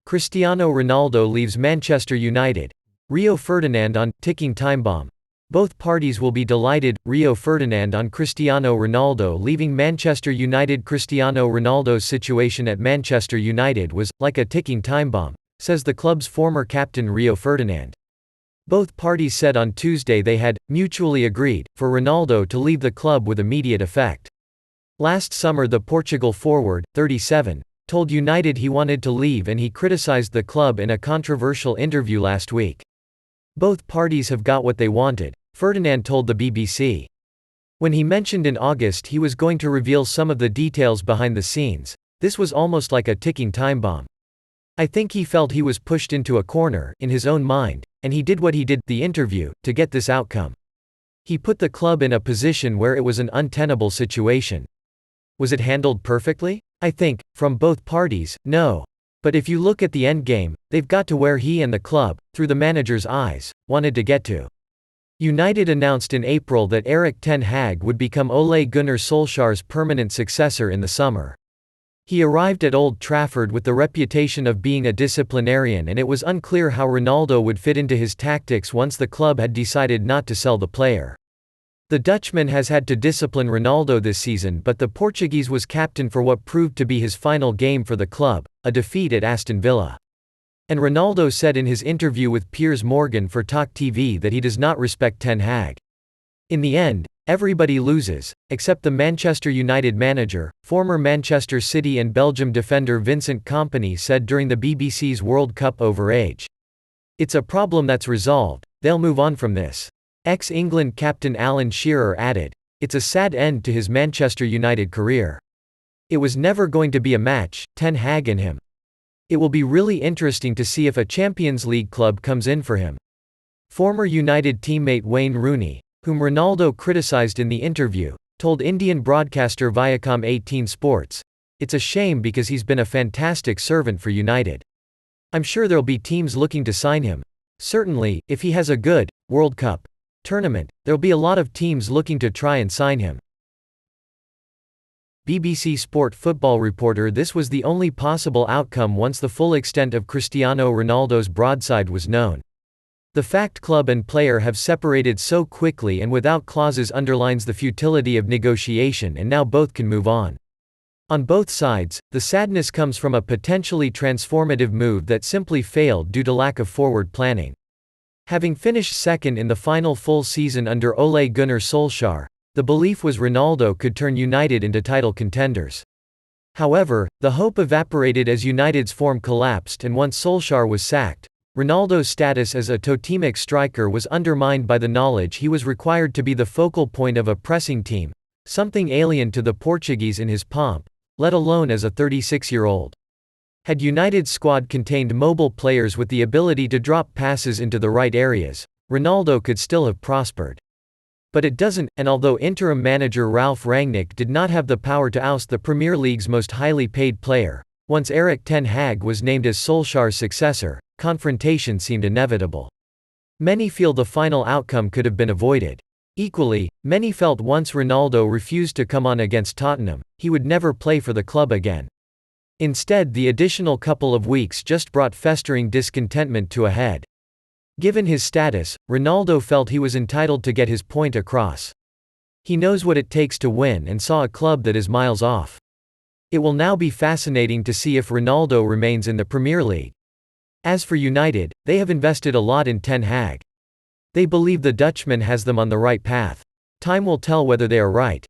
Cristiano Ronaldo leaves Manchester United. Rio Ferdinand on ticking time bomb. Both parties will be delighted. Rio Ferdinand on Cristiano Ronaldo leaving Manchester United. Cristiano Ronaldo's situation at Manchester United was like a ticking time bomb, says the club's former captain Rio Ferdinand. Both parties said on Tuesday they had mutually agreed for Ronaldo to leave the club with immediate effect. Last summer the Portugal forward, 37, told United he wanted to leave, and he criticized the club in a controversial interview last week. Both parties have got what they wanted, Ferdinand told the BBC. When he mentioned in August he was going to reveal some of the details behind the scenes, this was almost like a ticking time bomb. I think he felt he was pushed into a corner, in his own mind, and he did what he did, the interview, to get this outcome. He put the club in a position where it was an untenable situation. Was it handled perfectly? I think, from both parties, no. But if you look at the end game, they've got to where he and the club, through the manager's eyes, wanted to get to. United announced in April that Erik ten Hag would become Ole Gunnar Solskjaer's permanent successor in the summer. He arrived at Old Trafford with the reputation of being a disciplinarian, and it was unclear how Ronaldo would fit into his tactics once the club had decided not to sell the player. The Dutchman has had to discipline Ronaldo this season, but the Portuguese was captain for what proved to be his final game for the club, a defeat at Aston Villa. And Ronaldo said in his interview with Piers Morgan for Talk TV that he does not respect Ten Hag. In the end, everybody loses, except the Manchester United manager. Former Manchester City and Belgium defender Vincent Kompany said during the BBC's World Cup over age. It's a problem that's resolved, they'll move on from this. Ex-England captain Alan Shearer added, "It's a sad end to his Manchester United career. It was never going to be a match, Ten Hag and him. It will be really interesting to see if a Champions League club comes in for him." Former United teammate Wayne Rooney, whom Ronaldo criticized in the interview, told Indian broadcaster Viacom 18 Sports, "It's a shame because he's been a fantastic servant for United. I'm sure there'll be teams looking to sign him. Certainly, if he has a good World Cup tournament, there'll be a lot of teams looking to try and sign him." BBC Sport football reporter. This was the only possible outcome once the full extent of Cristiano Ronaldo's broadside was known. The fact club and player have separated so quickly and without clauses underlines the futility of negotiation, and now both can move on. On both sides, the sadness comes from a potentially transformative move that simply failed due to lack of forward planning. Having finished second in the final full season under Ole Gunnar Solskjaer, the belief was Ronaldo could turn United into title contenders. However, the hope evaporated as United's form collapsed, and once Solskjaer was sacked, Ronaldo's status as a totemic striker was undermined by the knowledge he was required to be the focal point of a pressing team, something alien to the Portuguese in his pomp, let alone as a 36-year-old. Had United's squad contained mobile players with the ability to drop passes into the right areas, Ronaldo could still have prospered. But it doesn't, and although interim manager Ralf Rangnick did not have the power to oust the Premier League's most highly paid player, once Erik ten Hag was named as Solskjaer's successor, confrontation seemed inevitable. Many feel the final outcome could have been avoided. Equally, many felt once Ronaldo refused to come on against Tottenham, he would never play for the club again. Instead, the additional couple of weeks just brought festering discontentment to a head. Given his status, Ronaldo felt he was entitled to get his point across. He knows what it takes to win and saw a club that is miles off. It will now be fascinating to see if Ronaldo remains in the Premier League. As for United, they have invested a lot in Ten Hag. They believe the Dutchman has them on the right path. Time will tell whether they are right.